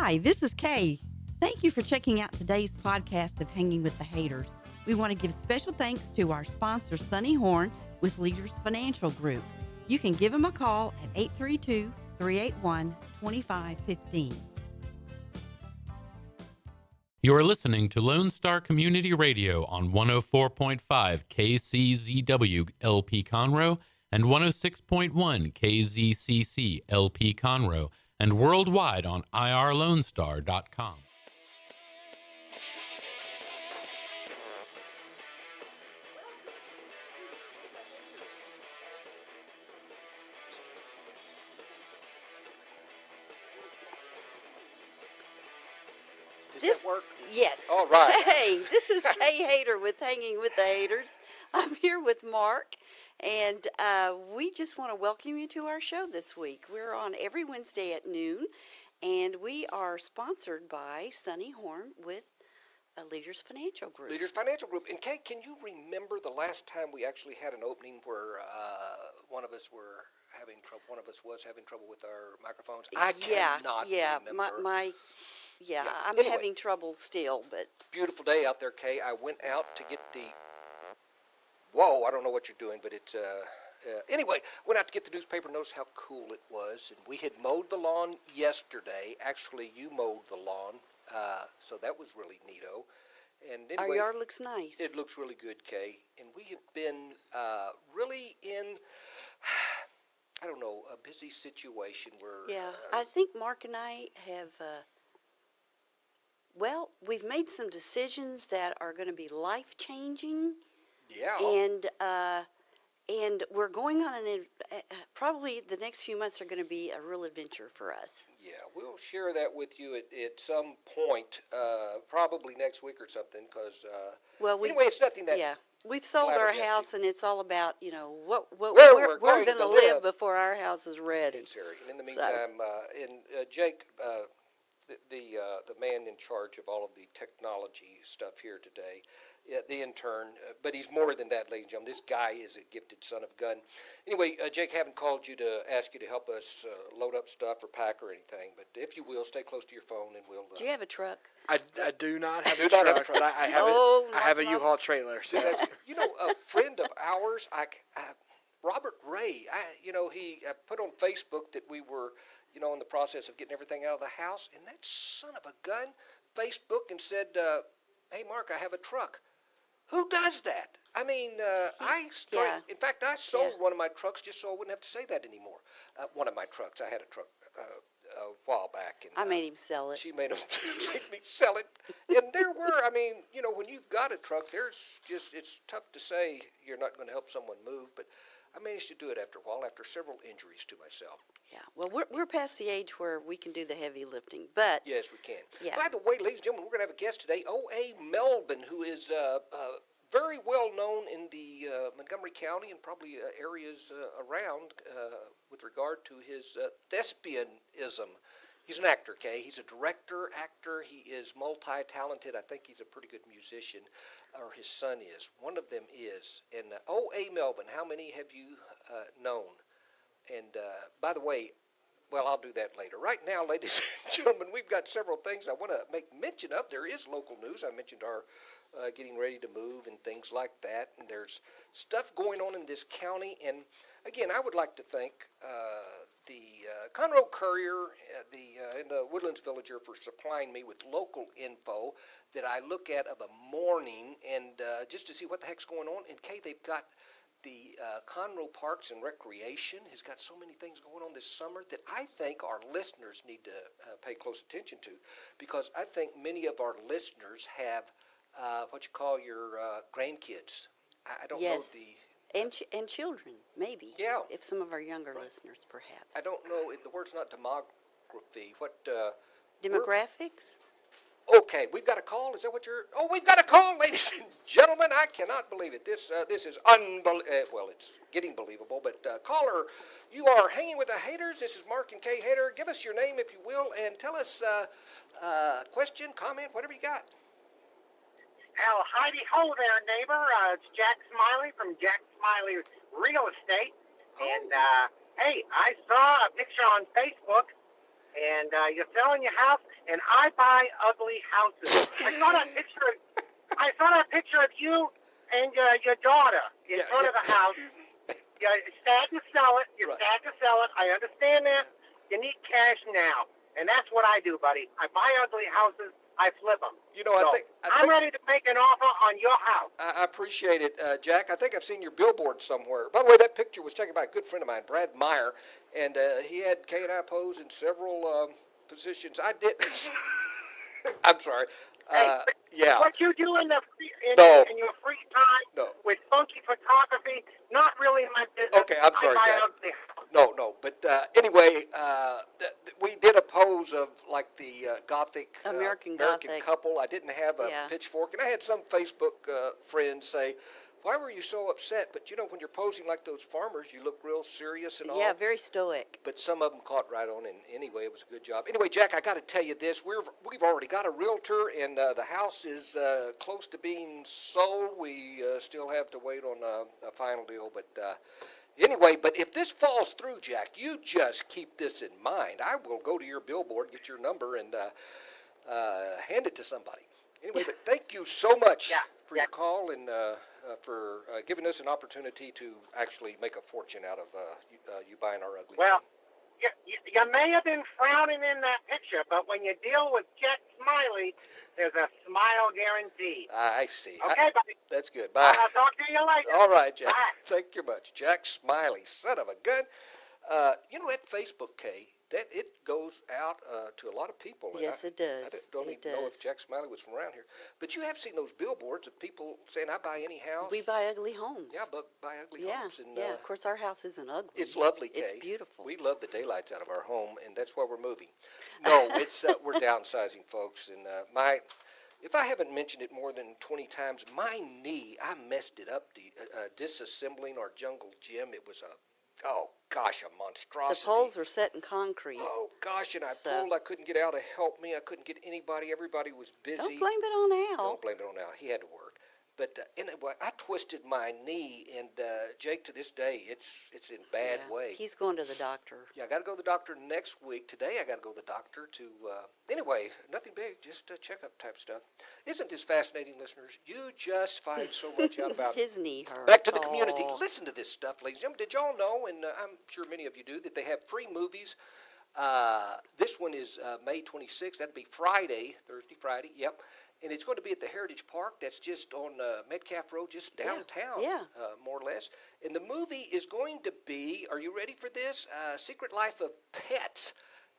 Hi, this is Kay. Thank you for checking out today's podcast of Hanging with the Hayters. We want to give special thanks to our sponsor, Sonny Horn, with Leaders Financial Group. You can give them a call at 832-381-2515. You are listening to Lone Star Community Radio on 104.5 KCZW LP Conroe and 106.1 KZCC LP Conroe and worldwide on irlonestar.com. Does that work? Yes. All right. Hey, this is Kay Hayter with Hanging with the Hayters. I'm here with Mark, and we just want to welcome you to our show this week. We're on every Wednesday at noon, and we are sponsored by Sonny Horn with Leaders Financial Group. Leaders Financial Group. And Kay, can you remember the last time we actually had an opening where one of us was having trouble with our microphones? I cannot remember. I'm anyway, having trouble still, but... Beautiful day out there, Kay. I went out to get the... Whoa, I don't know what you're doing, but it's... Anyway, went out to get the newspaper. Notice how cool it was. And we had mowed the lawn yesterday. Actually, you mowed the lawn, so that was really neato. And anyway, our yard looks nice. It looks really good, Kay. And we have been really in... I don't know, a busy situation where... Yeah, I think Mark and I have... we've made some decisions that are going to be life-changing. Yeah. And we're going on probably the next few months are going to be a real adventure for us. Yeah, we'll share that with you at some point, probably next week or something, because, anyway, it's nothing that... Yeah, we've sold our house, and it's all about, where we're going to live before our house is ready. It's Harry. And in the meantime, Jake... The man in charge of all of the technology stuff here today, the intern, but he's more than that, ladies and gentlemen. This guy is a gifted son of a gun. Anyway, Jake, haven't called you to ask you to help us load up stuff or pack or anything, but if you will, stay close to your phone and we'll... Do you have a truck? I do not have a truck, but I have a U-Haul trailer. So. A friend of ours, Robert Ray, he put on Facebook that we were... in the process of getting everything out of the house, and that son of a gun Facebook and said, hey, Mark, I have a truck. Who does that? I mean, in fact, I sold one of my trucks just so I wouldn't have to say that anymore. One of my trucks. I had a truck a while back. And, I made him sell it. She made me sell it. And there were, when you've got a truck, it's tough to say you're not going to help someone move, but I managed to do it after a while, after several injuries to myself. Yeah, well, we're past the age where we can do the heavy lifting, but... Yes, we can. Yeah. By the way, ladies and gentlemen, we're going to have a guest today, O.A. Melvin, who is very well known in the Montgomery County and probably areas around with regard to his thespianism. He's an actor, Kay. He's a director, actor. He is multi-talented. I think he's a pretty good musician, or his son is. One of them is. And O.A. Melvin, how many have you known? And by the way, I'll do that later. Right now, ladies and gentlemen, we've got several things I want to make mention of. There is local news. I mentioned our getting ready to move and things like that. And there's stuff going on in this county. And again, I would like to thank the Conroe Courier in the Woodlands Villager for supplying me with local info that I look at of a morning and just to see what the heck's going on. And Kay, they've got the Conroe Parks and Recreation has got so many things going on this summer that I think our listeners need to pay close attention to, because I think many of our listeners have what you call your grandkids. I don't know the... And children, maybe. Yeah. If some of our younger listeners, perhaps. I don't know. The word's not demography. What? Demographics? Okay, we've got a call. Is that what you're... Oh, we've got a call, ladies and gentlemen. I cannot believe it. This is unbelievable. It's getting believable. But caller, you are hanging with the Hayters. This is Mark and Kay Hayter. Give us your name, if you will, and tell us question, comment, whatever you got. Well, howdy ho there, neighbor. It's Jack Smiley from Jack Smiley Real Estate. And, hey, I saw a picture on Facebook, and you're selling your house, and I buy ugly houses. I saw that picture of you and your daughter in front of the house. You're sad to sell it. You're sad to sell it. I understand that. You need cash now. And that's what I do, buddy. I buy ugly houses. I flip them. You know, I think I'm ready to make an offer on your house. I appreciate it, Jack. I think I've seen your billboard somewhere. By the way, that picture was taken by a good friend of mine, Brad Meyer, and he had Kay and I pose in several positions. I did. I'm sorry. Yeah. What you do in your free time with funky photography, not really my business. Okay, I'm sorry, Jack. Ugly. No. But anyway, we did a pose of like the Gothic American Gothic couple. I didn't have a pitchfork, and I had some Facebook friends say, "Why were you so upset?" But you know, when you're posing like those farmers, you look real serious and all. Yeah, very stoic. But some of them caught right on, and anyway, it was a good job. Anyway, Jack, I got to tell you this: we've already got a realtor, and the house is close to being sold. We still have to wait on a final deal, but. Anyway, but if this falls through, Jack, you just keep this in mind. I will go to your billboard, get your number, and hand it to somebody. Anyway, but thank you so much for your call and for giving us an opportunity to actually make a fortune out of you buying our ugly. Well, you may have been frowning in that picture, but when you deal with Jack Smiley, there's a smile guaranteed. I see. Okay, buddy. That's good. Bye. I'll talk to you later. All right, Jack. Bye. Thank you much. Jack Smiley, son of a gun. You know that Facebook, Kay, that it goes out to a lot of people. Yes, it does. I don't even know if Jack Smiley was from around here. But you have seen those billboards of people saying, I buy any house. We buy ugly homes. Yeah, but buy ugly homes. And, of course, our house isn't ugly. It's lovely, Kay. It's beautiful. We love the daylights out of our home, and that's why we're moving. No, it's we're downsizing, folks. And if I haven't mentioned it more than 20 times, my knee, I messed it up disassembling our jungle gym. It was a monstrosity. The poles are set in concrete. Oh, gosh, and I pulled. I couldn't get Al to help me. I couldn't get anybody. Everybody was busy. Don't blame it on Al. Don't blame it on Al. He had to work. But anyway, I twisted my knee, and Jake, to this day, it's in bad way. He's going to the doctor. Yeah, I got to go to the doctor next week. Today, I got to go to the doctor to. Anyway, nothing big, just checkup type stuff. Isn't this fascinating, listeners? You just find so much out about his knee hurt. Back to the community. Listen to this stuff, ladies and gentlemen. Did y'all know? And I'm sure many of you do that they have free movies. This one is May 26th. That'd be Thursday, Friday. Yep. And it's going to be at the Heritage Park. That's just on Metcalf Road, just downtown, more or less. And the movie is going to be, are you ready for this? Secret Life of Pets.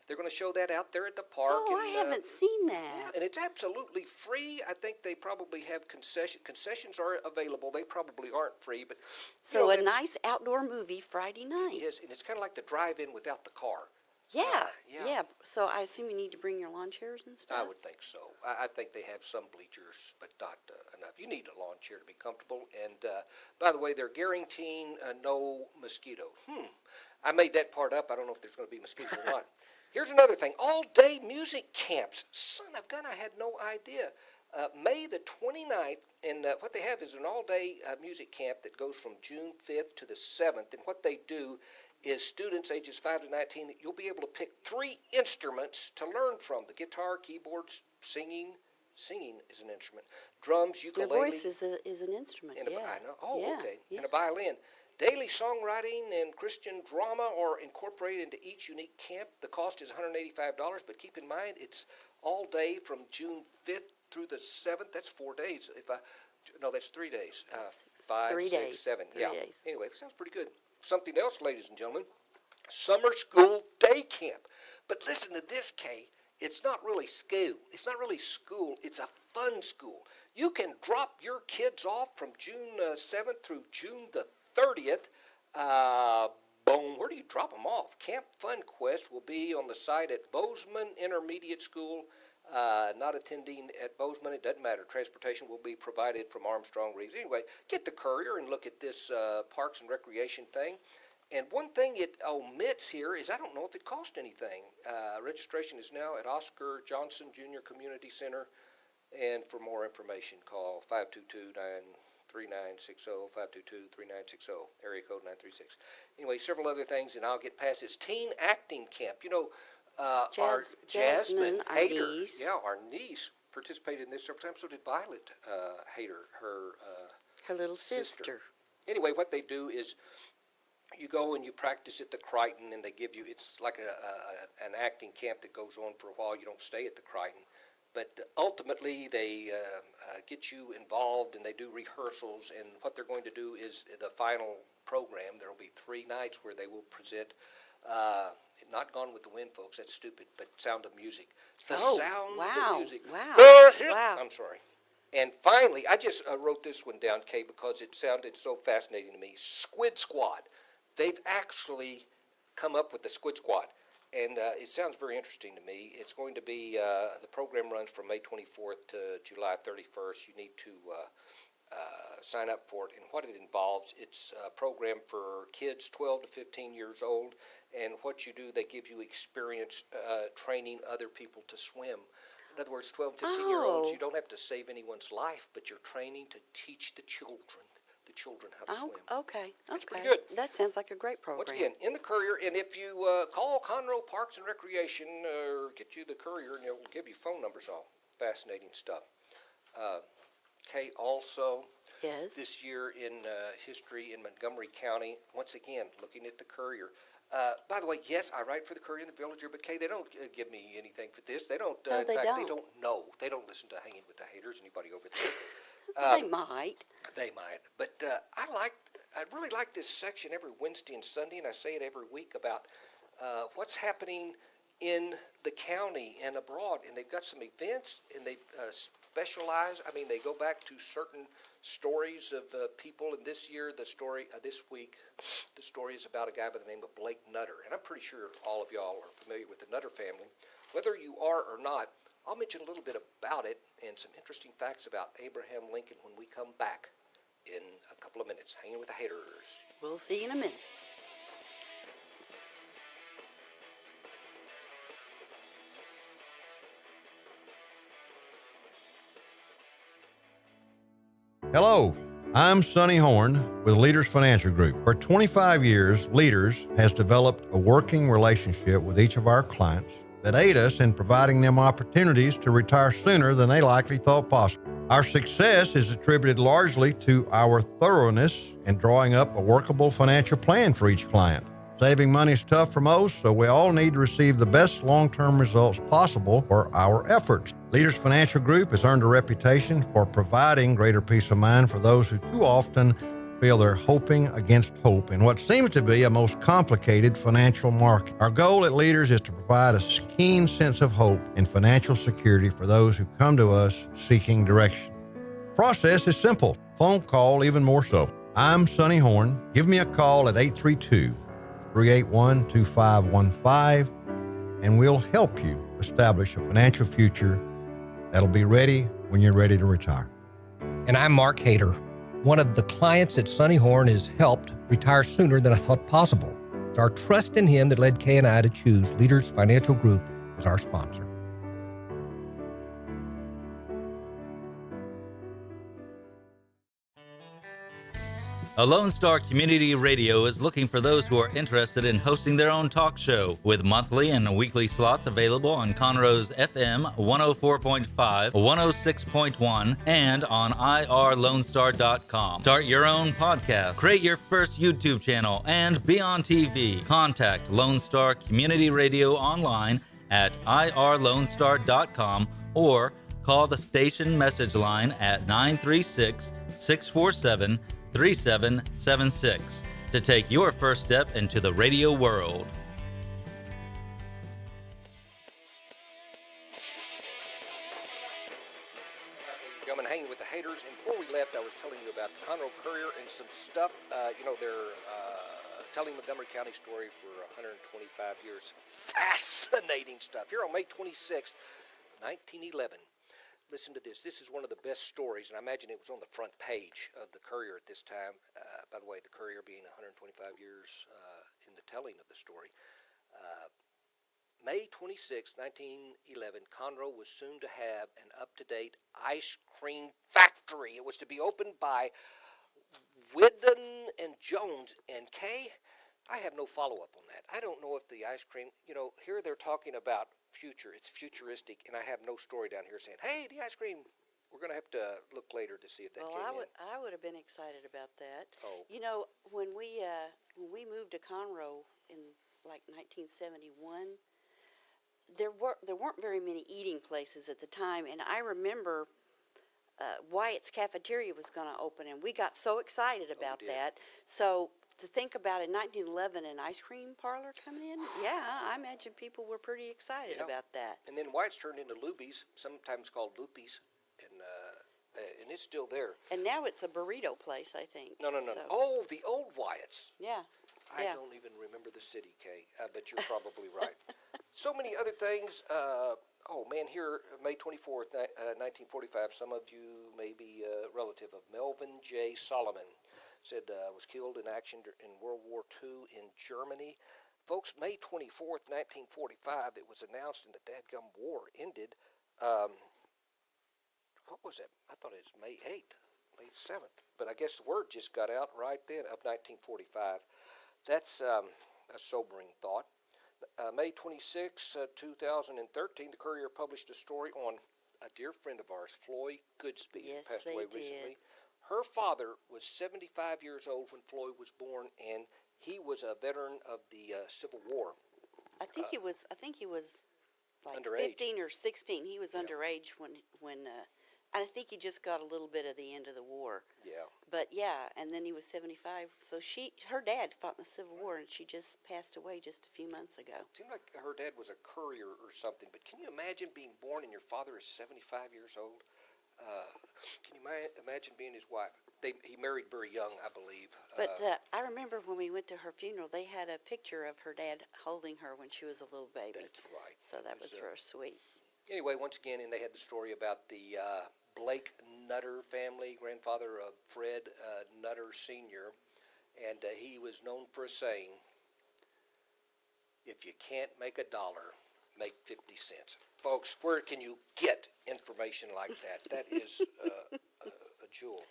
They're going to show that out there at the park. Oh, I haven't seen that. Yeah, and it's absolutely free. I think they probably have concessions. Concessions are available. They probably aren't free. But so a nice outdoor movie Friday night. It is, and it's kind of like the drive-in without the car. Yeah. So I assume you need to bring your lawn chairs and stuff? I would think so. I think they have some bleachers, but not enough. You need a lawn chair to be comfortable. And, by the way, they're guaranteeing no mosquito. I made that part up. I don't know if there's going to be mosquitoes or not. Here's another thing. All-day music camps. Son of a gun, I had no idea. May the 29th, and what they have is an all-day music camp that goes from June 5th to the 7th. And what they do is students ages 5 to 19, you'll be able to pick 3 instruments to learn from. The guitar, keyboards, singing. Singing is an instrument. Drums, ukulele. Your voice is an instrument, I know. Oh, okay. And a violin. Daily songwriting and Christian drama are incorporated into each unique camp. The cost is $185, but keep in mind it's all day from June 5th through the 7th. That's 4 days. No, that's 3 days. 5, 3 6, days. 7. 3 days. Anyway, that sounds pretty good. Something else, ladies and gentlemen, summer school day camp. But listen to this, Kay. It's not really school. It's not really school. It's a fun school. You can drop your kids off from June 7th through June the 30th. Where do you drop them off? Camp Fun Quest will be on the site at Bozeman Intermediate School. Not attending at Bozeman, it doesn't matter. Transportation will be provided from Armstrong Reeves. Anyway, get the Courier and look at this Parks and Recreation thing. And one thing it omits here is I don't know if it cost anything. Registration is now at Oscar Johnson Jr. Community Center. And for more information, call 522-3960, 522-3960, area code 936. Anyway, several other things, and I'll get past this. Teen acting camp. You know, Jasmine, our Hayter, niece. yeah, our niece participated in this several times. So did Violet Hayter, her little sister. Anyway, what they do is you go and you practice at the Crichton, and they give you, it's like an acting camp that goes on for a while. You don't stay at the Crichton. But ultimately, they get you involved, and they do rehearsals. And what they're going to do is the final program. There will be 3 nights where they will present, not Gone with the Wind, folks. That's stupid, but Sound of Music. The Sound of Music. Wow. I'm sorry. And finally, I just wrote this one down, Kay, because it sounded so fascinating to me. Squid Squad. They've actually come up with the Squid Squad. And it sounds very interesting to me. It's going to be, the program runs from May 24th to July 31st. You need to sign up for it. And what it involves, it's a program for kids 12 to 15 years old. And what you do, they give you experience training other people to swim. In other words, 12 and 15-year-olds, you don't have to save anyone's life, but you're training to teach the children how to swim. Okay. That's pretty good. That sounds like a great program. Once again, in the Courier, and if you call Conroe Parks and Recreation or get you the Courier, and they'll give you phone numbers all. Fascinating stuff. Kay, also, this year in history in Montgomery County, once again, looking at the Courier. By the way, yes, I write for the Courier and the Villager, but Kay, they don't give me anything for this. They don't. In fact, they don't know. They don't listen to Hanging with the Hayters. Anybody over there? They might. They might. But I really like this section every Wednesday and Sunday, and I say it every week about what's happening in the county and abroad. And they've got some events, and they specialize. I mean, they go back to certain stories of people. And this year, this week, the story is about a guy by the name of Blake Nutter. And I'm pretty sure all of y'all are familiar with the Nutter family. Whether you are or not, I'll mention a little bit about it and some interesting facts about Abraham Lincoln when we come back in a couple of minutes. Hanging with the Hayters. We'll see you in a minute. Hello, I'm Sonny Horn with Leaders Financial Group. For 25 years, Leaders has developed a working relationship with each of our clients that aid us in providing them opportunities to retire sooner than they likely thought possible. Our success is attributed largely to our thoroughness in drawing up a workable financial plan for each client. Saving money is tough for most, so we all need to receive the best long-term results possible for our efforts. Leaders Financial Group has earned a reputation for providing greater peace of mind for those who too often feel they're hoping against hope in what seems to be a most complicated financial market. Our goal at Leaders is to provide a keen sense of hope and financial security for those who come to us seeking direction. The process is simple. Phone call even more so. I'm Sonny Horn. Give me a call at 832-381-2515, and we'll help you establish a financial future that'll be ready when you're ready to retire. And I'm Mark Hayter. One of the clients that Sonny Horn has helped retire sooner than I thought possible. It's our trust in him that led Kay and I to choose Leaders Financial Group as our sponsor. A Lone Star Community Radio is looking for those who are interested in hosting their own talk show, with monthly and weekly slots available on Conroe's FM 104.5, 106.1, and on irlonestar.com. Start your own podcast, create your first YouTube channel, and be on TV. Contact Lone Star Community Radio online at irlonestar.com or call the station message line at 936-647-3776 to take your first step into the radio world. I'm hanging with the Hayters, and before we left, I was telling you about the Conroe Courier and some stuff. They're telling Montgomery County story for 125 years. Fascinating stuff. Here on May 26th, 1911. Listen to this. This is one of the best stories, and I imagine it was on the front page of the Courier at this time. By the way, the Courier being 125 years in the telling of the story. May 26, 1911, Conroe was soon to have an up-to-date ice cream factory. It was to be opened by Woodlands and Jones. And Kay, I have no follow-up on that. I don't know if the ice cream, here they're talking about future. It's futuristic, and I have no story down here saying, hey, the ice cream. We're going to have to look later to see if that came in. I would have been excited about that. Oh. When we moved to Conroe in like 1971, there weren't very many eating places at the time, and I remember Wyatt's Cafeteria was going to open, and we got so excited about that. So to think about in 1911 an ice cream parlor coming in, yeah, I imagine people were pretty excited about that. And then Wyatt's turned into Luby's, sometimes called Loopy's, and it's still there. And now it's a burrito place, I think. No. So. Oh, the old Wyatt's. Yeah. I don't even remember the city, Kay, but you're probably right. So many other things. Here, May 24th, 1945, some of you may be a relative of Melvin J. Solomon. Said was killed in action in World War II in Germany. Folks, May 24th, 1945, it was announced and the dadgum war ended. What was it? I thought it was May 8th, May 7th. But I guess the word just got out right then of 1945. That's a sobering thought. May 26, 2013, the Courier published a story on a dear friend of ours, Floyd Goodspeed, who passed away recently. Her father was 75 years old when Floyd was born, and he was a veteran of the Civil War. I think he was like underage. 15 or 16. He was underage when I think he just got a little bit of the end of the war. Yeah. But yeah, and then he was 75. So her dad fought in the Civil War, and she just passed away just a few months ago. Seemed like her dad was a courier or something. But can you imagine being born and your father is 75 years old? Can you imagine being his wife? He married very young, I believe. But I remember when we went to her funeral, they had a picture of her dad holding her when she was a little baby. That's right. So that was real sweet. Anyway, once again, and they had the story about the Blake Nutter family, grandfather of Fred Nutter Sr., and he was known for a saying, if you can't make $1, make 50 cents. Folks, where can you get information like that? That is a jewel.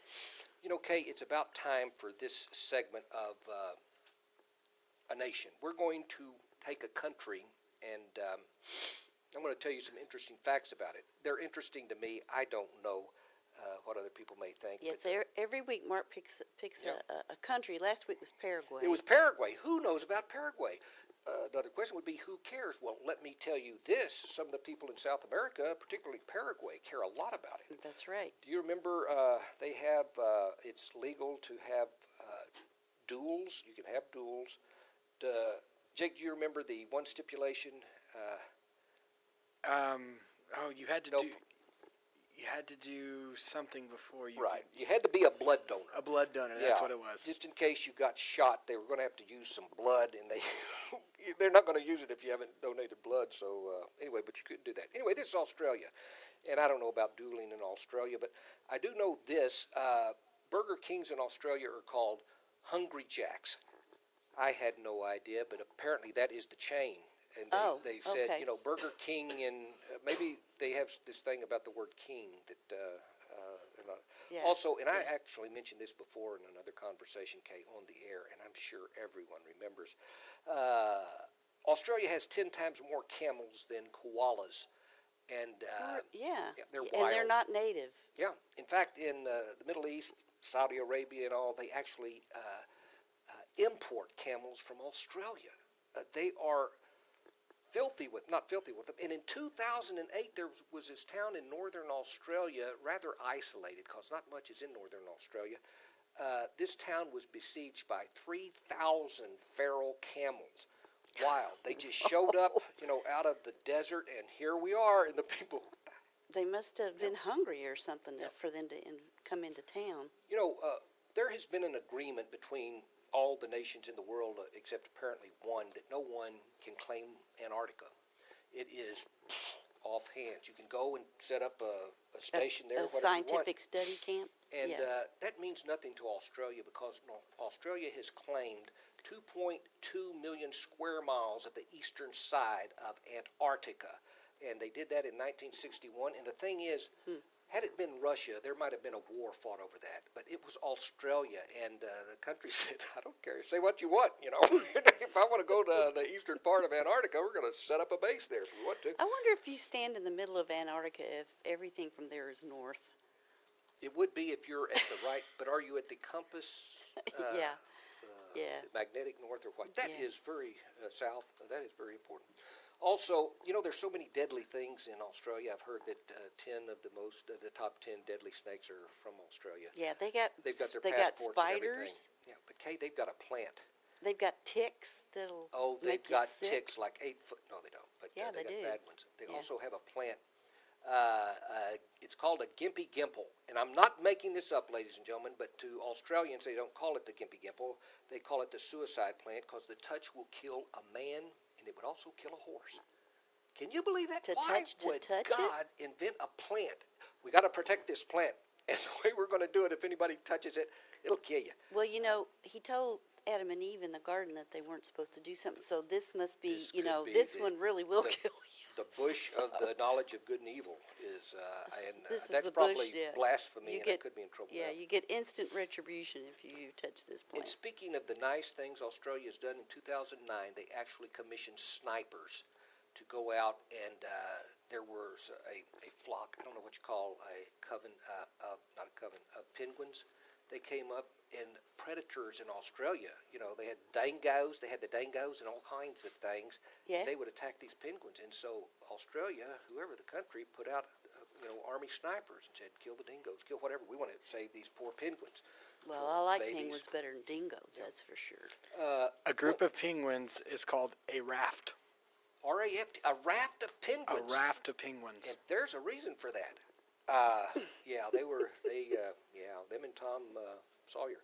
Kay, it's about time for this segment of A Nation. We're going to take a country, and I'm going to tell you some interesting facts about it. They're interesting to me. I don't know what other people may think. Yes, every week Mark picks a country. Last week was Paraguay. It was Paraguay. Who knows about Paraguay? Another question would be, who cares? Well, let me tell you this. Some of the people in South America, particularly Paraguay, care a lot about it. That's right. Do you remember they have, it's legal to have duels. You can have duels. Jake, do you remember the one stipulation? You had to do something before you. Right. You had to be a blood donor. A blood donor. That's what it was. Just in case you got shot, they were going to have to use some blood, and they're not going to use it if you haven't donated blood. So anyway, but you couldn't do that. Anyway, this is Australia, and I don't know about dueling in Australia, but I do know this: Burger Kings in Australia are called Hungry Jacks. I had no idea, but apparently that is the chain. And they said, okay. Burger King, and maybe they have this thing about the word king that, also, and I actually mentioned this before in another conversation, Kay, on the air, and I'm sure everyone remembers. Australia has 10 times more camels than koalas, and they're wild. And they're not native. Yeah, in fact, in the Middle East, Saudi Arabia and all, they actually import camels from Australia. They are not filthy with them. And in 2008, there was this town in northern Australia, rather isolated, because not much is in northern Australia. This town was besieged by 3,000 feral camels. Wild. They just showed up, out of the desert, and here we are, and the people. They must have been hungry or something for them to come into town. There has been an agreement between all the nations in the world, except apparently one, that no one can claim Antarctica. It is off hands. You can go and set up a station there, a scientific study camp. And that means nothing to Australia, because Australia has claimed 2.2 million square miles of the eastern side of Antarctica. And they did that in 1961. And the thing is, Had it been Russia, there might have been a war fought over that. But it was Australia, and the country said, I don't care. Say what you want, you know. If I want to go to the eastern part of Antarctica, we're going to set up a base there if we want to. I wonder if you stand in the middle of Antarctica, if everything from there is north. It would be if you're at the right, but are you at the compass? Yeah. Yeah. Magnetic north or what? That Yeah. is very south. That is very important. Also, you know, there's so many deadly things in Australia. I've heard that 10 of the top 10 deadly snakes are from Australia. Yeah, they've got Their spiders. passports and everything. Yeah, but Kay, they've got a plant. They've got ticks that'll They've make you got sick. ticks like 8 foot. No, they don't. But Yeah, they they got do. bad ones. They Yeah. also have a plant. It's called a gimpy gimple, and I'm not making this up, ladies and gentlemen. But to Australians, they don't call it the gimpy gimple. They call it the suicide plant because the touch will kill a man, and it would also kill a horse. Can you believe that? Why would God invent a plant? We got to protect this plant, and the way we're going to do it, if anybody touches it, it'll kill you. Well, you know, he told Adam and Eve in the garden that they weren't supposed to do something. So this must be, This you could know, be this the- one really will the- kill you. The bush of the knowledge of good and evil is, This is that's the probably bush, yeah. blasphemy, You and I get- could be in trouble. Yeah, now. you get instant retribution if you touch this And plant. speaking of the nice things Australia's done in 2009, they actually commissioned snipers to go out, and there was a flock, I don't know what you call a coven, not a coven, of penguins. They came up, and predators in Australia, you know, they had dingoes, they had the dingoes and all kinds of things. Yeah. They would attack these penguins, and so Australia, whoever the country, put out, army snipers and said, kill the dingoes, kill whatever. We want to save these poor penguins. Well, I like babies. penguins better than dingoes, that's for sure. A group of penguins is called a raft. RAFT, a raft of A penguins. raft of penguins. And there's a reason for that. Yeah, them and Tom Sawyer.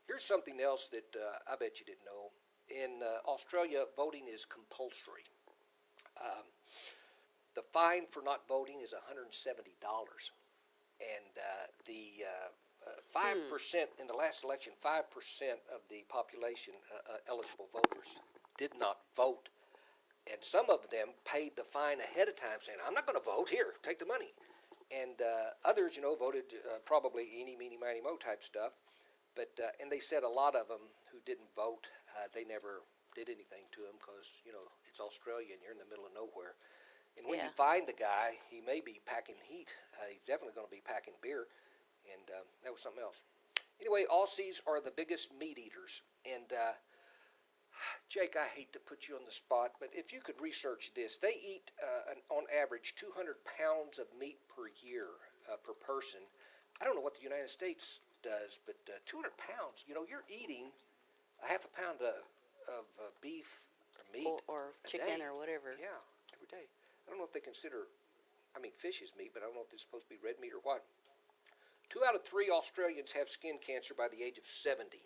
Here's something else that I bet you didn't know. In Australia, voting is compulsory. The fine for not voting is $170. And the 5%, in the last election, 5% of the population, eligible voters, did not vote. And some of them paid the fine ahead of time, saying, I'm not going to vote. Here, take the money. And others, voted probably eeny, meeny, miny, mo type stuff. But and they said a lot of them who didn't vote, they never did anything to them because, it's Australia and you're in the middle of nowhere. And when you find the guy, he may be packing heat. He's definitely going to be packing beer. And that was something else. Anyway, Aussies are the biggest meat eaters. And Jake, I hate to put you on the spot, but if you could research this, they eat, on average, 200 pounds of meat per year per person. I don't know what the United States does, but 200 pounds, you're eating a half a pound of beef or meat. Or a chicken day. or whatever. Yeah, every day. I don't know if they consider, fish is meat, but I don't know if it's supposed to be red meat or what. 2 out of 3 Australians have skin cancer by the age of 70.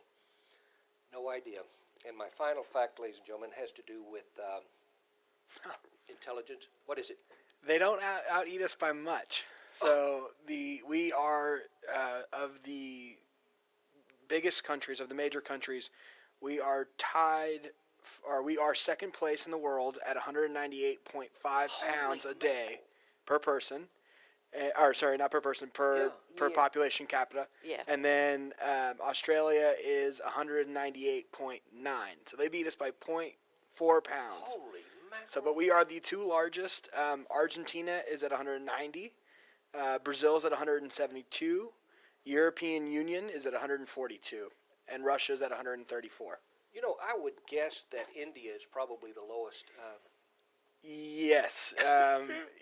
No idea. And my final fact, ladies and gentlemen, has to do with intelligence. What is it? They don't out-eat us by much. So we are of the biggest countries, of the major countries, we are tied, or we are second place in the world at 198.5 pounds a day per person. Not per person, per population capita. Yeah. And then Australia is 198.9. So they beat us by 0.4 pounds. Holy mackerel. So, but we are the 2 largest. Argentina is at 190. Brazil is at 172. European Union is at 142. And Russia is at 134. I would guess that India is probably the lowest. Yes.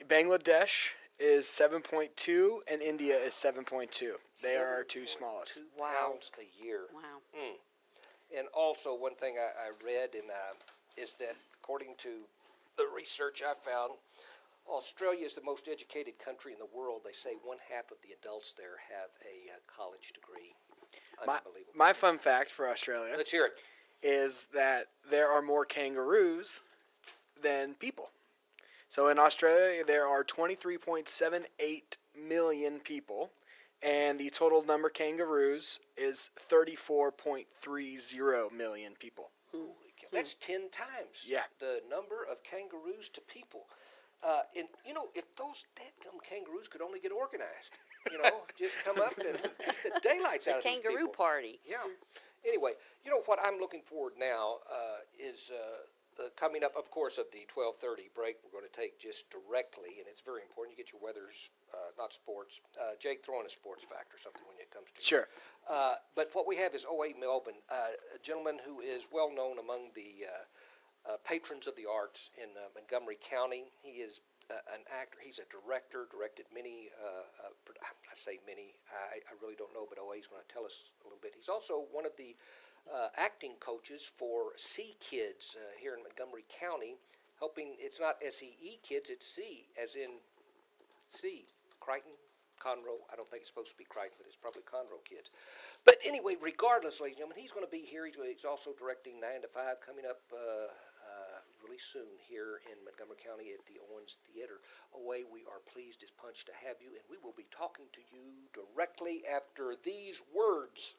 Bangladesh is 7.2 and India is 7.2. They are our 2 smallest. 2 pounds a year. Wow. And also, one thing I read is that according to the research I found, Australia is the most educated country in the world. They say 1/2 of the adults there have a college degree. Unbelievable. My fun fact for Australia Let's hear it. is that there are more kangaroos than people. So in Australia, there are 23.78 million people, and the total number of kangaroos is 34.30 million people. Holy cow. That's 10 times Yeah. the number of kangaroos to people. And, if those dadgum kangaroos could only get organized, just come up and beat the daylights out of these people. Kangaroo party. Yeah. Anyway, what I'm looking forward now is the coming up, of course, of the 12:30 break we're going to take just directly, and it's very important. You get your weathers, not sports. Jake, throw in a sports fact or something when it comes to Sure. But what we have is O.A. Melvin, a gentleman who is well known among the patrons of the arts in Montgomery County. He is an actor. He's a director, directed many, I say many, I really don't know, but O.A.'s going to tell us a little bit. He's also one of the acting coaches for C Kids here in Montgomery County, helping, it's not S-E-E kids, it's C, as in C, Crichton, Conroe. I don't think it's supposed to be Crichton, but it's probably Conroe kids. But anyway, regardless, ladies and gentlemen, he's going to be here. He's also directing 9 to 5 coming up really soon here in Montgomery County at the Owens Theater. O.A., we are pleased as punch to have you, and we will be talking to you directly after these words.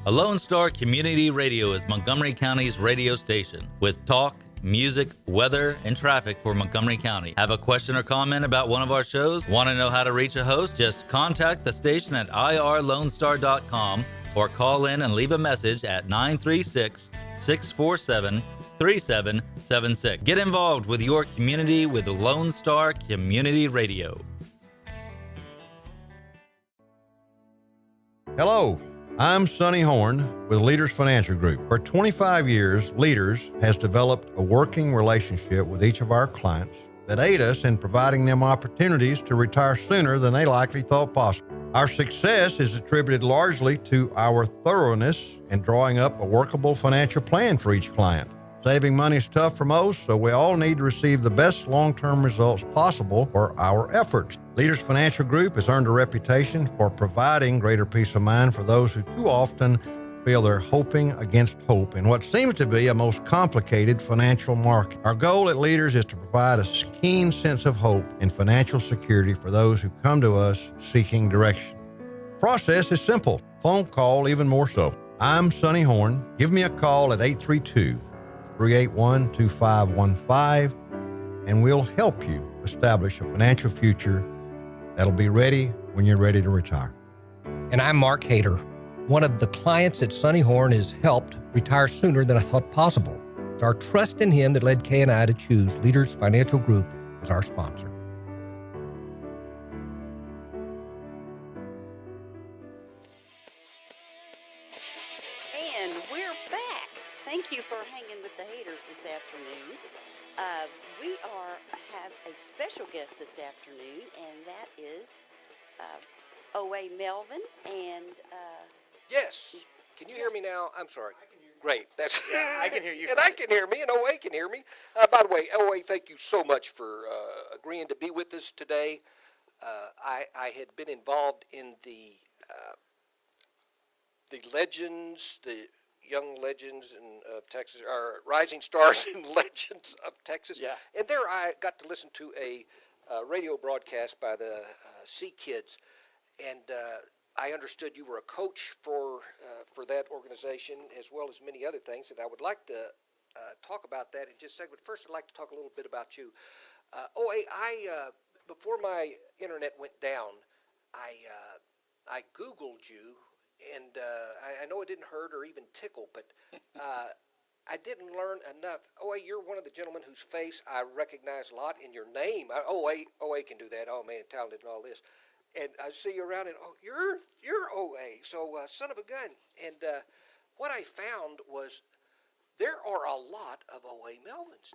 A Lone Star Community Radio is Montgomery County's radio station with talk, music, weather, and traffic for Montgomery County. Have a question or comment about one of our shows? Want to know how to reach a host? Just contact the station at irlonestar.com or call in and leave a message at 936-647-3776. Get involved with your community with Lone Star Community Radio. Hello, I'm Sonny Horn with Leaders Financial Group. For 25 years, Leaders has developed a working relationship with each of our clients that aid us in providing them opportunities to retire sooner than they likely thought possible. Our success is attributed largely to our thoroughness in drawing up a workable financial plan for each client. Saving money is tough for most, so we all need to receive the best long-term results possible for our efforts. Leaders Financial Group has earned a reputation for providing greater peace of mind for those who too often feel they're hoping against hope in what seems to be a most complicated financial market. Our goal at Leaders is to provide a keen sense of hope and financial security for those who come to us seeking direction. The process is simple. Phone call even more so. I'm Sonny Horn. Give me a call at 832-381-2515, and we'll help you establish a financial future that'll be ready when you're ready to retire. And I'm Mark Hayter. One of the clients that Sonny Horn has helped retire sooner than I thought possible. It's our trust in him that led Kay and I to choose Leaders Financial Group as our sponsor. And we're back. Thank you for hanging with the Hayters this afternoon. We have a special guest this afternoon, and that is O.A. Melvin. And Yes. Can you hear me now? I'm sorry. I can hear you. Great. That's I can hear you. And I can hear me, and O.A. can hear me. By the way, O.A., thank you so much for agreeing to be with us today. I had been involved in the legends, the young legends of Texas, or rising stars and legends of Texas. Yeah. And there I got to listen to a radio broadcast by the Sea Kids, and I understood you were a coach for that organization as well as many other things, and I would like to talk about that in just a second. But first, I'd like to talk a little bit about you. Before my internet went down, I Googled you. And I know it didn't hurt or even tickle, but I didn't learn enough. O.A., you're one of the gentlemen whose face I recognize a lot in your name. O.A. can do that. Oh, man, talented and all this. And I see you around, and you're O.A., so son of a gun. And what I found was there are a lot of O.A. Melvins.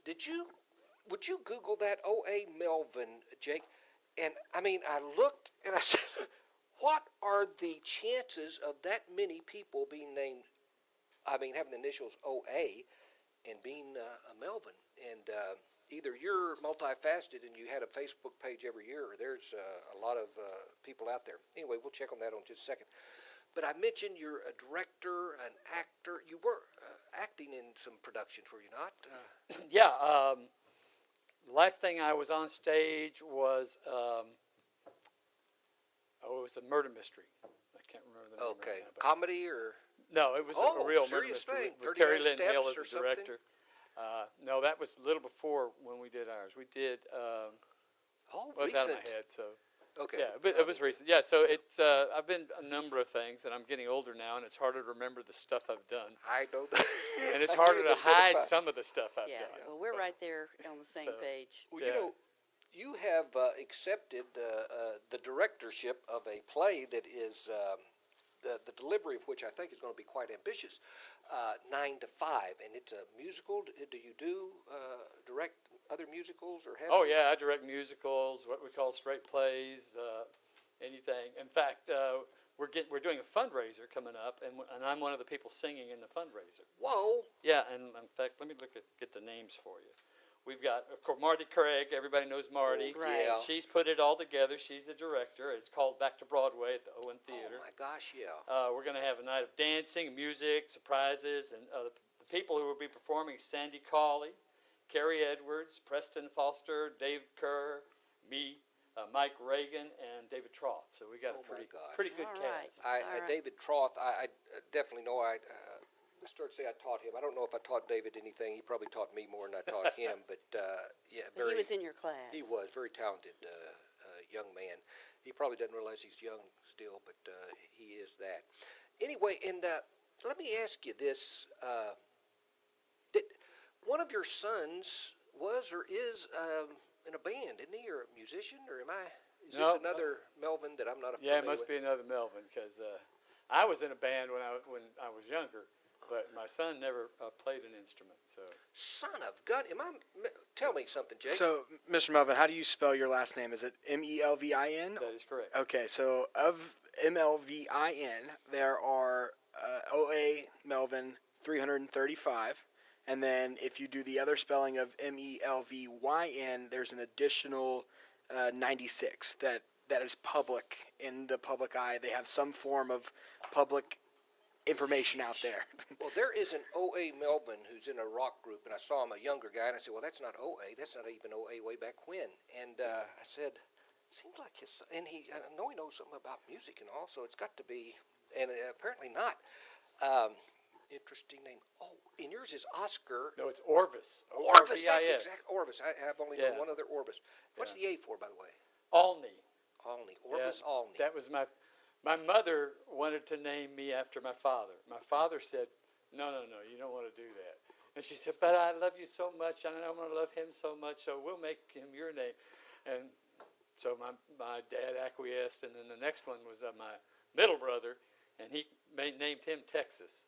Would you Google that, O.A. Melvin, Jake? And, I mean, I looked, and I said, what are the chances of that many people being named, having the initials O.A. and being a Melvin? And either you're multifaceted and you had a Facebook page every year, or there's a lot of people out there. Anyway, we'll check on that in just a second. But I mentioned you're a director, an actor. You were acting in some productions, were you not? Yeah. The last thing I was on stage was... it was a murder mystery. I can't remember Okay. But- Comedy or? No, it was Oh, a real serious murder mystery thing. with Terry 39 Lynn Hill Steps as or the something? director. No, that was a little before when we did ours. We did, Oh, well, it's out of recent. my head, so. Okay. Yeah, but it was recent. Yeah, so it's, I've been a number of things, and I'm getting older now, and it's harder to remember the stuff I've done. I know that. And it's I harder can't to hide identify. some of the stuff I've Yeah, done. well, we're right there on the same So- page. Well, Yeah. you know, you have accepted the directorship of a play that is the delivery of which I think is going to be quite ambitious, 9 to 5, and it's a musical. Do you direct other musicals or have? Oh yeah, I direct musicals, what we call straight plays, anything. In fact, we're doing a fundraiser coming up, and I'm one of the people singing in the fundraiser. Whoa! Yeah, and in fact, let me get the names for you. We've got, of course, Marty Craig. Everybody knows Marty. Right. Yeah. She's put it all together. She's the director. It's called Back to Broadway at the Owen Theater. Oh my gosh, yeah. We're going to have a night of dancing, music, surprises, and the people who will be performing: Sandy Cawley, Carrie Edwards, Preston Foster, Dave Kerr, me, Mike Reagan, and David Troth. So we got Oh a my pretty gosh. good All right. cast. I All right. David Troth, I definitely know. I started to say I taught him. I don't know if I taught David anything. He probably taught me more than I taught him. But yeah, But very. he was in your class. He was very talented young man. He probably doesn't realize he's young still, but he is that. Anyway, and let me ask you this: did one of your sons was or is in a band? Isn't he, or a musician, or am I? Is No. this another Melvin that I'm not Yeah, familiar it must with? be another Melvin, because I was in a band when I was younger, but my son never played an instrument. So Son of God! Tell me something, Jake. So, Mr. Melvin, how do you spell your last name? Is it Melvin? that is correct. Okay, so of Melvin, there are OA Melvin 335, and then if you do the other spelling of Melvyn, there's an additional 96 that is public in the public eye. They have some form of public information out there. Well, there is an O.A. Melvin who's in a rock group, and I saw him, a younger guy, and I said, well, that's not O.A., that's not even O.A. way back when. And I said, seems like his, and I know he knows something about music and all, so it's got to be, and apparently not. Interesting name. Oh, and yours is Oscar. No, it's Orvis. Orvis, that's O-R-V-I-S. exact. Orvis, I've only Yeah. known one other Orvis. What's the A for, by the way? Alney. Alney. Orvis Yeah, Alney. That was my mother wanted to name me after my father. My father said, no, you don't want to do that. And she said, but I love you so much, and I want to love him so much, so we'll make him your name. And so my dad acquiesced, and then the next one was my middle brother, and he named him Texas.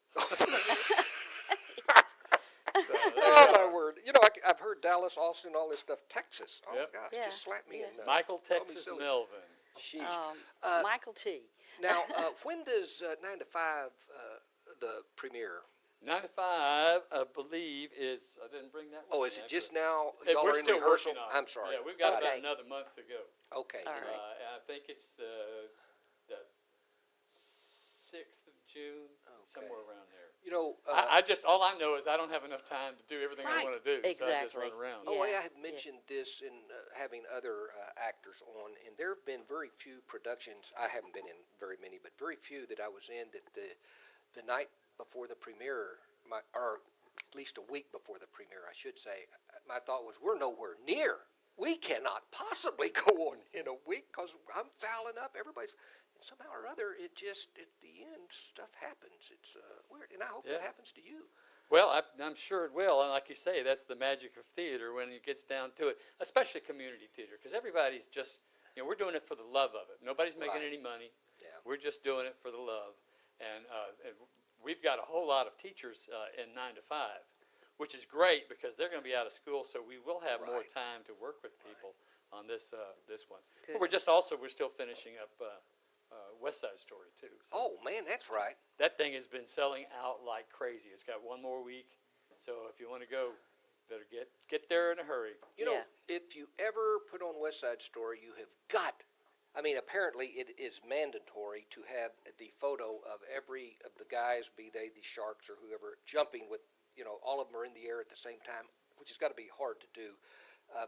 Oh, my word. You know, I've heard Dallas, Austin, all this stuff. Texas. Oh, Yep. my gosh. Yeah. Just slap me in. Michael call me Texas silly. Melvin. Sheesh. Michael T. Now, when does 9 to 5, the premiere? 9 to 5, I believe, is, I didn't bring that one. Oh, is it just now? Hey, Y'all we're are in still rehearsal? working on it. I'm sorry. Yeah, we've got Okay. about another month to go. Okay. All right. And I think it's the 6th of June, somewhere around there. You know, I just, all I know is I don't have enough time to do everything Right. I want to do, so I just Exactly. run around. oh, Yeah, I had mentioned this in having other actors on, and there have been very few productions. I haven't been in very many, but very few that I was in that the night before the premiere, or at least a week before the premiere, I should say, my thought was, we're nowhere near. We cannot possibly go on in a week because I'm fouling up. Everybody's, and somehow or other, it just, at the end, stuff happens. It's weird, and I hope that Yeah. happens to you. Well, I'm sure it will, and like you say, that's the magic of theater when it gets down to it, especially community theater, because everybody's just, we're doing it for the love of it. Nobody's making Right. any money. Yeah. We're just doing it for the love, and we've got a whole lot of teachers in 9 to 5, which is great because they're going to be out of school, so we will have more Right. time to work with people on this one. Good. But we're still finishing up West Side Story too. So Oh, man, that's right. that thing has been selling out like crazy. It's got one more week, so if you want to go, better get there in a hurry. You know, Yeah. if you ever put on West Side Story, you have got, I mean, apparently it is mandatory to have the photo of every of the guys, be they the Sharks or whoever, jumping with, all of them are in the air at the same time, which has got to be hard to do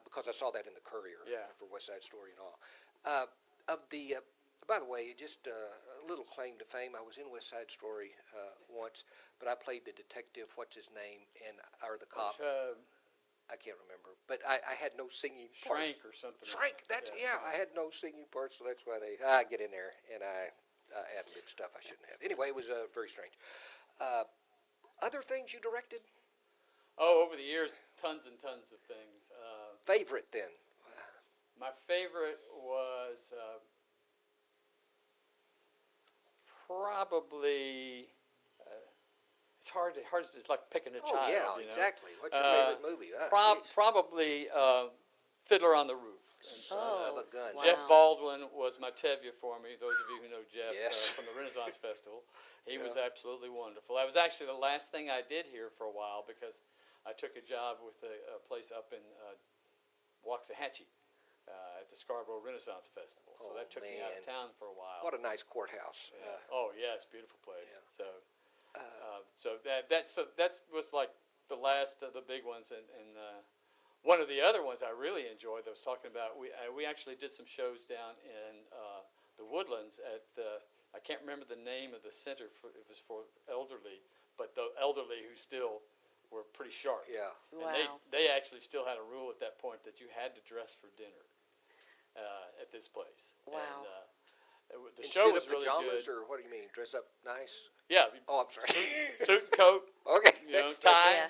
because I saw that in the Courier Yeah. for West Side Story and all. By the way, just a little claim to fame. I was in West Side Story once, but I played the detective, what's his name, or the cop. I can't remember, but I had no singing Shrank parts. or something. Shrank, I had no singing parts, so that's why I get in there and I ad-lib stuff I shouldn't have. Anyway, it was very strange. Other things you directed? Oh, over the years, tons and tons of things. Favorite then? My favorite was probably. It's hard. It's like picking a child. Yeah, you know? Exactly. What's your favorite movie? Probably Fiddler on the Roof. Son of a gun. Jeff Baldwin was my Tevye for me. Those of you who know Jeff Yes. from the Renaissance Festival, he was absolutely wonderful. That was actually the last thing I did here for a while because I took a job with a place up in Waxahachie at the Scarborough Renaissance Festival. So that took me out of town for a while. What a nice courthouse. Yeah. It's a beautiful place. Yeah. So that was like the last of the big ones, and one of the other ones I really enjoyed that I was talking about. We actually did some shows down in the Woodlands at I can't remember the name of the center. It was for elderly, but the elderly who still were pretty sharp. Yeah. And they actually still had a rule at that point that you had to dress for dinner at this place. Wow. And, the Instead show was of really pajamas, good. or what do you mean? Dress up nice? Yeah. Oh, I'm sorry. Suit and coat. Okay. Tie.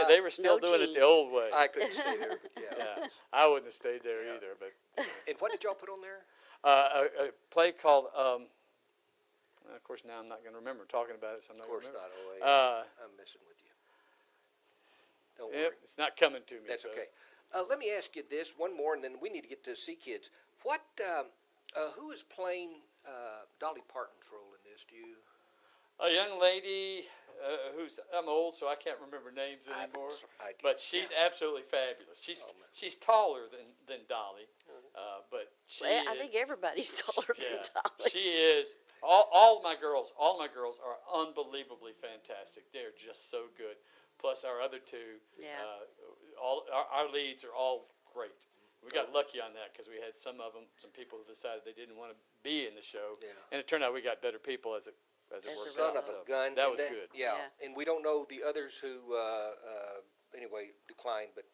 They were still doing it the old way. I couldn't stay there, but yeah. I wouldn't have stayed there either. But And what did y'all put on there? a play called. Of course, now I'm not going to remember talking about it, so I'm not. Of course gonna not. remember. I'm messing with you. Don't worry. It's not coming to me. That's so. okay. Let me ask you this one more, and then we need to get to see kids. What? Who is playing Dolly Parton's role in this? Do you? A young lady I'm old, so I can't remember names anymore. But she's absolutely fabulous. She's taller than Dolly, but I think everybody's taller than Dolly. She is. All my girls are unbelievably fantastic. They're just so good. Plus our other two, all our leads are all great. We got lucky on that because we had some people who decided they didn't want to be in the show, and it turned out we got better people as it worked Son out. of a gun. That was good. Yeah, and we don't know the others who anyway declined, but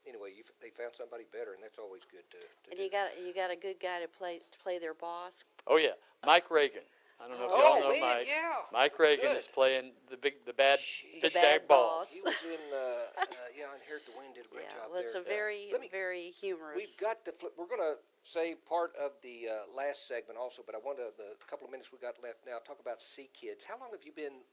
anyway, they found somebody better, and that's always good to And do. you got a good guy to play their boss. Oh yeah, Mike Reagan. I don't know if y'all know man, Mike. yeah. Mike Reagan Good. is playing the bad The bag bad boss. boss. He was in on Here at the Wind, did a great job Well, it's there. a very humorous. We've got to flip. We're going to save part of the last segment also, but I want to, the couple of minutes we got left now, talk about Sea Kids. How long have you been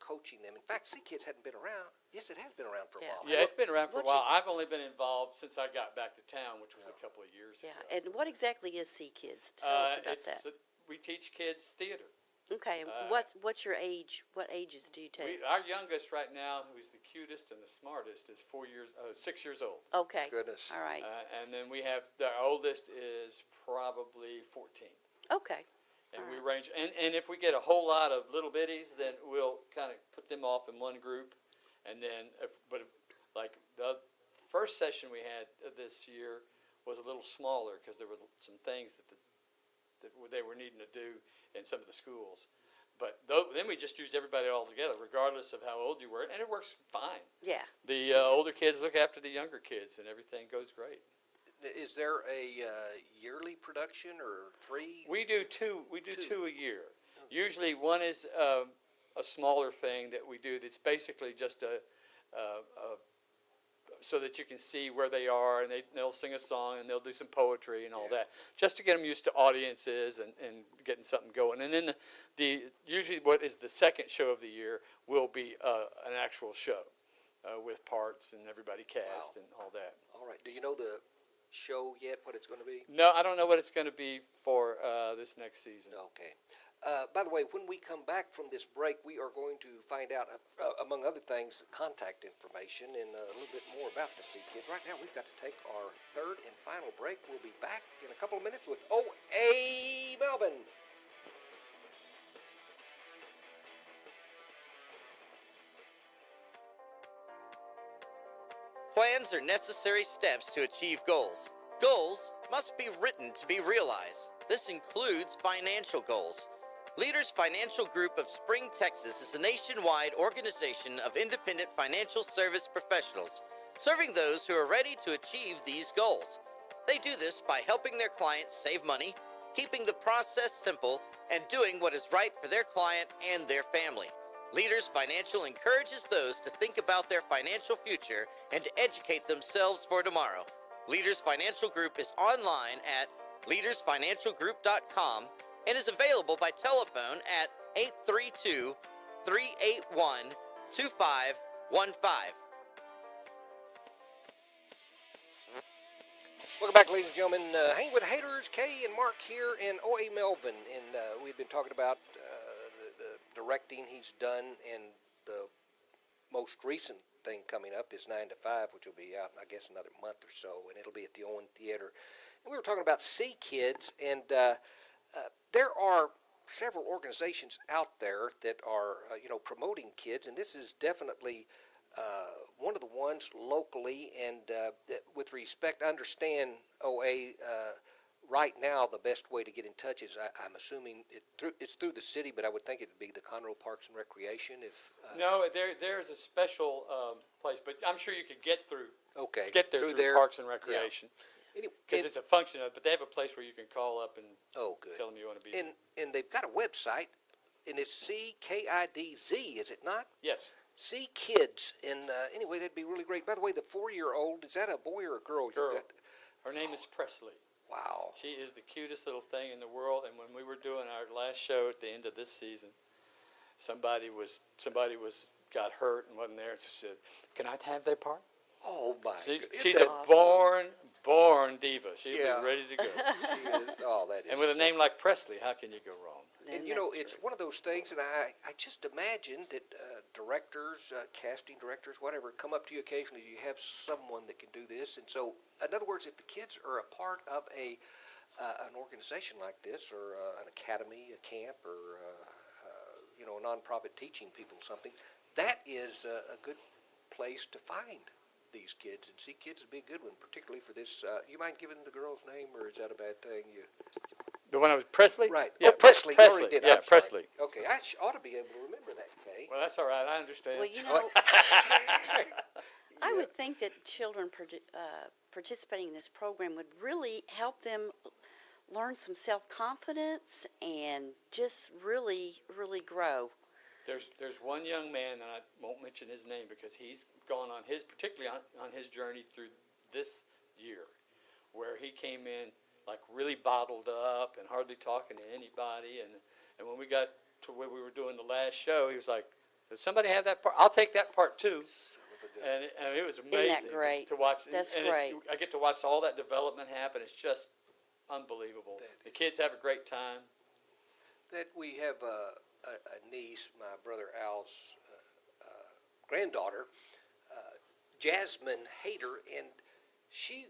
coaching them? In fact, Sea Kids hadn't been around. Yes, it has been around for a while. Yeah, it's been around for a while. I've only been involved since I got back to town, which was a couple of years ago. And what exactly is Sea Kids? Tell us about that. We teach kids theater. Okay, what's your age? What ages do you take? Our youngest right now, who's the cutest and the smartest, is 6 years old. Okay. Goodness. All right. And then we have our oldest is probably 14. Okay. And we range, and if we get a whole lot of little bitties, then we'll kind of put them off in one group, and then, like the first session we had this year was a little smaller because there were some things that they were needing to do in some of the schools. But then we just used everybody all together, regardless of how old you were, and it works fine. Yeah. The older kids look after the younger kids, and everything goes great. Is there a yearly production or three? We do two. We do two a year. Usually, one is a smaller thing that we do. That's basically just so that you can see where they are, and they'll sing a song, and they'll do some poetry and all that, just to get them used to audiences and getting something going. And then usually what is the second show of the year will be an actual show with parts and everybody cast and all that. All right. Do you know the show yet, what it's going to be? No, I don't know what it's going to be for this next season. Okay. By the way, when we come back from this break, we are going to find out, among other things, contact information and a little bit more about the Sea Kids. Right now, we've got to take our third and final break. We'll be back in a couple of minutes with O.A. Melvin. Plans are necessary steps to achieve goals. Goals must be written to be realized. This includes financial goals. Leaders Financial Group of Spring, Texas is a nationwide organization of independent financial service professionals, serving those who are ready to achieve these goals. They do this by helping their clients save money, keeping the process simple, and doing what is right for their client and their family. Leaders Financial encourages those to think about their financial future and to educate themselves for tomorrow. Leaders Financial Group is online at leadersfinancialgroup.com and is available by telephone at 832-381-2515. Welcome back, ladies and gentlemen. Hanging with Hayters, Kay and Mark here, and O.A. Melvin. And we've been talking about the directing he's done, and the most recent thing coming up is 9 to 5, which will be out in, I guess, another month or so, and it'll be at the Owen Theater. And we were talking about See Kids, and there are several organizations out there that are, promoting kids, and this is definitely one of the ones locally. And with respect, I understand, OA, right now the best way to get in touch is, I'm assuming it's through the city, but I would think it would be the Conroe Parks and Recreation. If No, there's a special place, but I'm sure you could get there through there. Parks and Recreation. Anyway, Because it's a function of, but they have a place where you can call up and good. tell them you want to be there. And they've got a website, and it's CKIDZ, is it not? Yes. See Kids, and anyway, that'd be really great. By the way, the 4-year-old, is that a boy or a girl? Girl. You've got? Her name is Presley. Wow. She is the cutest little thing in the world. And when we were doing our last show at the end of this season, somebody got hurt and wasn't there, and she said, "Can I have their part?" Oh my! She's a born diva. She's ready to go. That is. And with a name like Presley, how can you go wrong? And it's one of those things, and I just imagine that directors, casting directors, whatever, come up to you occasionally. You have someone that can do this, and so, in other words, if the kids are a part of an organization like this, or an academy, a camp, or a nonprofit teaching people something, that is a good place to find these kids. And See Kids would be a good one, particularly for this. You mind giving the girl's name, or is that a bad thing? The one with Presley? Right. Yeah, Presley. You Presley. already did. Yeah, I'm sorry. Presley. Okay, I ought to be able to remember that, Kay. Well, that's all right. I understand. Well, I would think that children participating in this program would really help them learn some self-confidence and just really, really grow. There's one young man, and I won't mention his name because he's gone on particularly on his journey through this year, where he came in like really bottled up and hardly talking to anybody, and when we got to where we were doing the last show, he was like, "Does somebody have that part? I'll take that part too." And it was amazing. Isn't that great? To watch. That's and great. I get to watch all that development happen. It's just unbelievable. The kids have a great time. That we have a niece, my brother Al's granddaughter, Jasmine Hayter, and she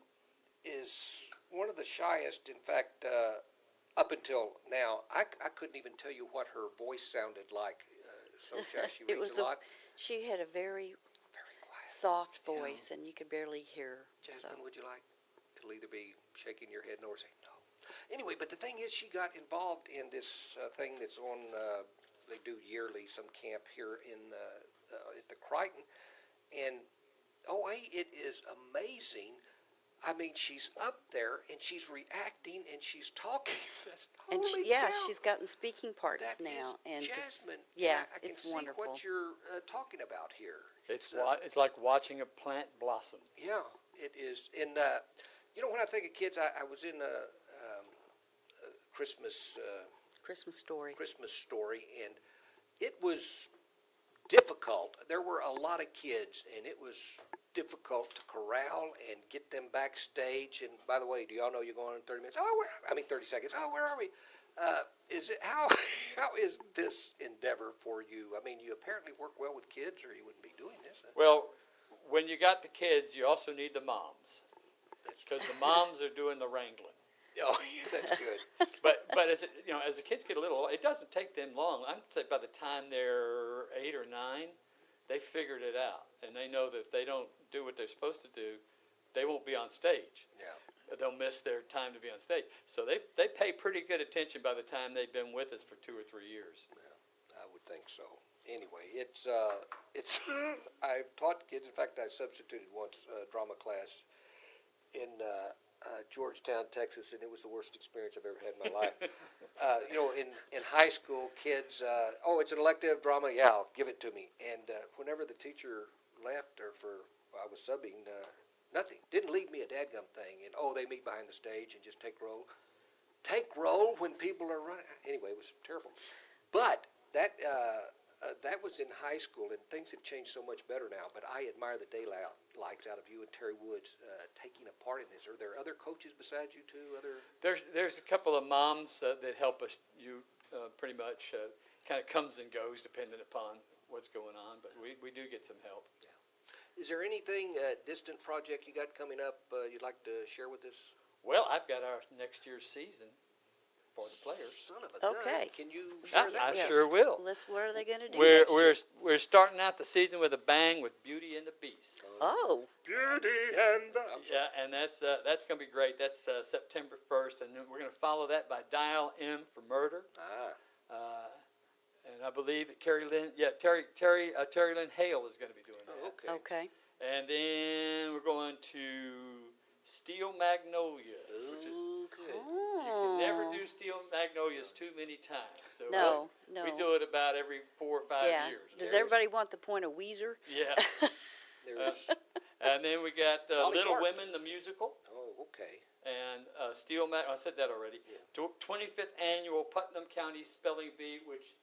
is one of the shyest. In fact, up until now, I couldn't even tell you what her voice sounded like. So shy. She reads a lot. She had a very quiet, soft voice, and you could barely hear her. Jasmine, would you like? It'll either be shaking your head nor saying no. Anyway, but the thing is, she got involved in this thing that's on. They do yearly some camp here at the Crichton, and it is amazing. I mean, she's up there and she's reacting and she's talking. And she's gotten speaking parts that now, and Jasmine. I can it's see wonderful. what you're talking about here. It's like watching a plant blossom. Yeah, it is. And when I think of kids, I was in a Christmas Story, and it was difficult. There were a lot of kids, and it was difficult to corral and get them backstage. And by the way, do y'all know you're going in 30 minutes? 30 seconds. Oh, where are we? How is this endeavor for you? I mean, you apparently work well with kids, or you wouldn't be doing this. Well, when you got the kids, you also need the moms, because the moms are doing the wrangling. Oh, yeah, that's good. But as the kids get a little, it doesn't take them long. I'd say by the time they're 8 or 9, they figured it out, and they know that if they don't do what they're supposed to do, they won't be on stage. Yeah. they'll miss their time to be on stage. So they pay pretty good attention by the time they've been with us for 2 or 3 years. I would think so. Anyway, it's I've taught kids. In fact, I substituted once drama class in Georgetown, Texas, and it was the worst experience I've ever had in my life. In high school, kids, it's an elective drama. Yeah, I'll give it to me. And whenever the teacher left or I was subbing, nothing. Didn't leave me a dadgum thing. And they meet behind the stage and just take roll. Take roll when people are running. Anyway, it was terrible. But that was in high school, and things have changed so much better now. But I admire the daylights out of you and Terry Woods taking a part in this. Are there other coaches besides you two? There's a couple of moms that help us. Pretty much kind of comes and goes depending upon what's going on. But we do get some help. Yeah. Is there anything distant project you got coming up you'd like to share with us? Well, I've got our next year's season for the players. Son of a gun. Okay. Can you share that? I with us? sure will. What are they going to do? We're starting out the season with a bang with Beauty and the Beast. Oh. Beauty and the... Yeah, and that's going to be great. That's September 1st, and then we're going to follow that by Dial M for Murder. And I believe that Terry Lynn Hale is going to be doing that. Oh, okay. Okay. And then we're going to Steel Magnolias, which is you can never do Steel Magnolias too many times. So No. we do it about every 4 or 5 Yeah. years. Does everybody want the point of Weezer? Yeah. There's... And then we got Dolly Little Parton. Women, the musical. Oh, okay. And I said that already. Yeah. 25th annual Putnam County Spelling Bee, which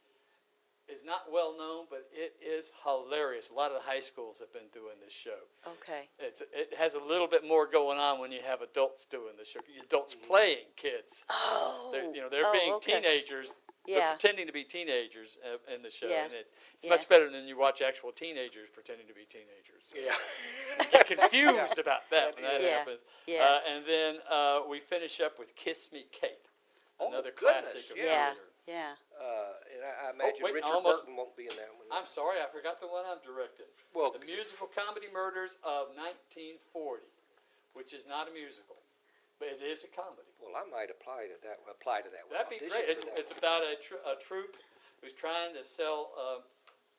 is not well known, but it is hilarious. A lot of the high schools have been doing this show. Okay. It has a little bit more going on when you have adults doing the show. Adults playing kids. Oh. They're being okay. teenagers. Yeah. They're pretending to be teenagers in the show, Yeah. and it's Yeah. much better than you watch actual teenagers pretending to be teenagers. So Yeah. you get confused about that when that Yeah. happens. Yeah. And then we finish up with Kiss Me Kate, Oh, another goodness, classic of Yeah. theater. Yeah. And I imagine wait, Richard almost- Burton won't be in that one. I'm sorry, I forgot the one I'm directing. Well, The Musical Comedy Murders of 1940, which is not a musical, but it is a comedy. Well, I might apply to that one. That'd be Audition great. for that It's one. about a troupe who's trying to sell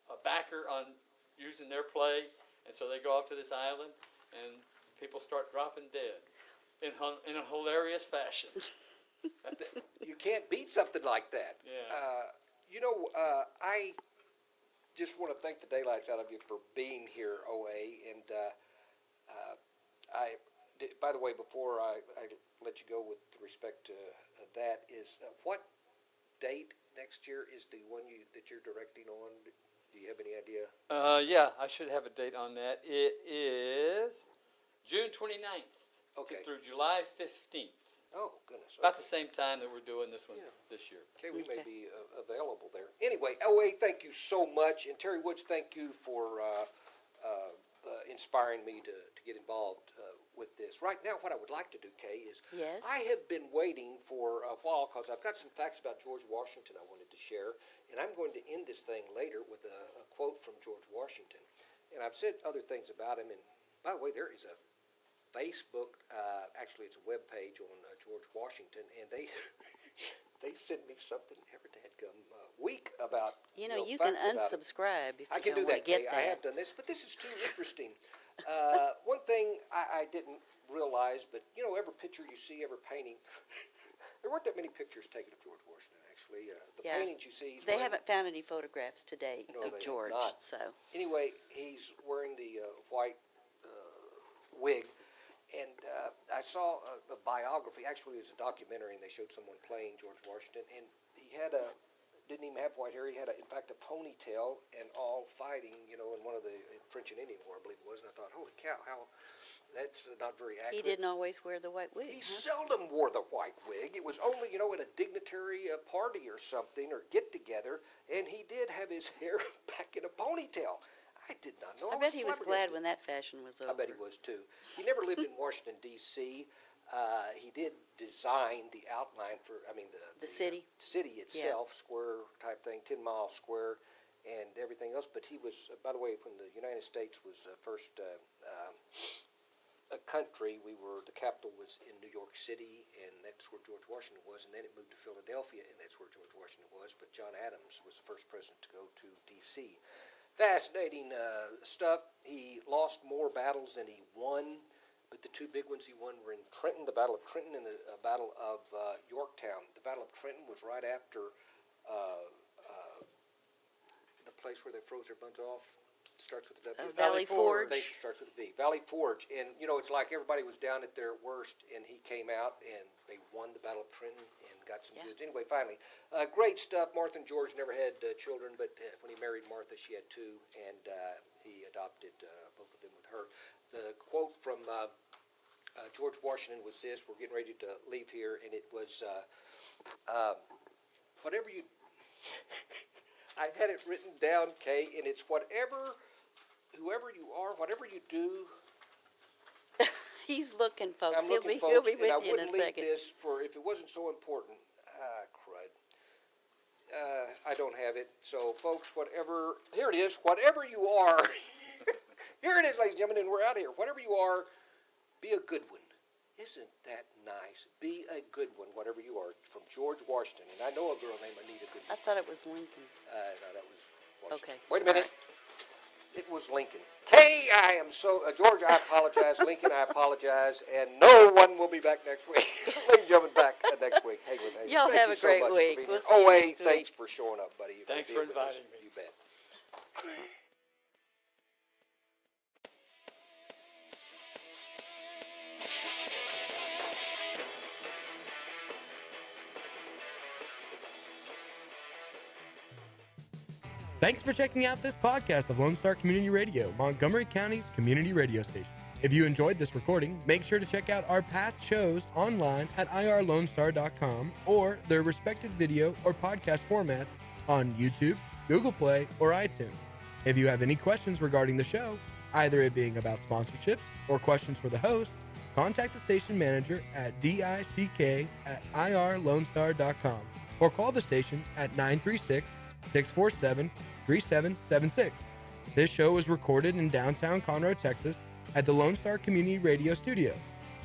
a backer on using their play, and so they go off to this island, and people start dropping dead in a hilarious fashion. You can't beat something like that. Yeah. I just want to thank the daylights out of you for being here, OA. And by the way, before I let you go with respect to that, is what date next year is the one that you're directing on? Do you have any idea? Yeah, I should have a date on that. It is June 29th Okay. through July 15th. Oh, goodness. About the same time that we're doing this one this year. Okay, we may Okay. be available there. Anyway, OA, thank you so much. And Terry Woods, thank you for inspiring me to get involved with this. Right now, what I would like to do, Kay, is Yes. I have been waiting for a while because I've got some facts about George Washington I wanted to share. And I'm going to end this thing later with a quote from George Washington. And I've said other things about him. And by the way, there is a Facebook, actually it's a web page on George Washington, and they send me something every dadgum week about You can facts about him. unsubscribe if I you can don't do want that, to get Kay. that. I have done this, but this is too interesting. One thing I didn't realize, but every picture you see, every painting, there weren't that many pictures taken of George Washington, actually. The Yeah. paintings you see, he's They wearing- haven't found any photographs to date No, they of have George, not. so. Anyway, he's wearing the white wig, and I saw a biography. Actually, it was a documentary, and they showed someone playing George Washington, and he didn't even have white hair. He had, in fact, a ponytail and all fighting, in one of the French and Indian War, I believe it was. And I thought, holy cow, that's not very accurate. He didn't always wear the white wig, He huh? seldom wore the white wig. It was only, at a dignitary party or something, or get-together, and he did have his hair back in a ponytail. I did not know. I bet he was glad flabbergasted. when that fashion was over. I bet he was, too. He never lived in Washington, D.C. He did design the outline for, The city? City itself, square type thing, 10-mile square, and everything else. But he was, by the way, when the United States was first a country. The capital was in New York City, and that's where George Washington was, and then it moved to Philadelphia, and that's where George Washington was, but John Adams was the first president to go to D.C. Fascinating stuff. He lost more battles than he won, but the two big ones he won were in Trenton, the Battle of Trenton, and the Battle of Yorktown. The Battle of Trenton was right after the place where they froze their buns off. It starts with a W. Valley Forge. It starts with a V. Valley Forge. And, it's like everybody was down at their worst, and he came out, and they won the Battle of Trenton and got some goods. Anyway, finally, great stuff. Martha and George never had children, but when he married Martha, she had two, and he adopted both of them with her. The quote from George Washington was this. We're getting ready to leave here, and it was, whatever you... I had it written down, Kay, and it's whoever you are, whatever you do. He's looking, folks. I'm looking, he'll folks, be with and I you in a wouldn't leave second. this for if it wasn't so important. Crud. I don't have it. So, folks, here it is. Whatever you are, here it is, ladies and gentlemen, and we're out of here. Whatever you are, be a good one. Isn't that nice? Be a good one, whatever you are. From George Washington. And I know a girl named Anita Goodwin. I thought it was Lincoln. No, that was Washington. Okay. Wait a minute. It was Lincoln. Kay, I am so... George, I apologize. Lincoln, I apologize. And no one will be back next week. Ladies and gentlemen, back next week. Hey, Y'all thank have you a so great much for week. being We'll here. see you Hey, next thanks week. for showing up, buddy. Thanks being for with us. inviting me. You bet. Thanks for checking out this podcast of Lone Star Community Radio, Montgomery County's community radio station. If you enjoyed this recording, make sure to check out our past shows online at irlonestar.com or their respective video or podcast formats on YouTube, Google Play, or iTunes. If you have any questions regarding the show, either it being about sponsorships or questions for the host, contact the station manager at dick@irlonestar.com or call the station at 936-647-3776. This show was recorded in downtown Conroe, Texas at the Lone Star Community Radio Studios,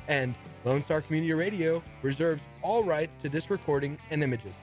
and Lone Star Community Radio reserves all rights to this recording and images.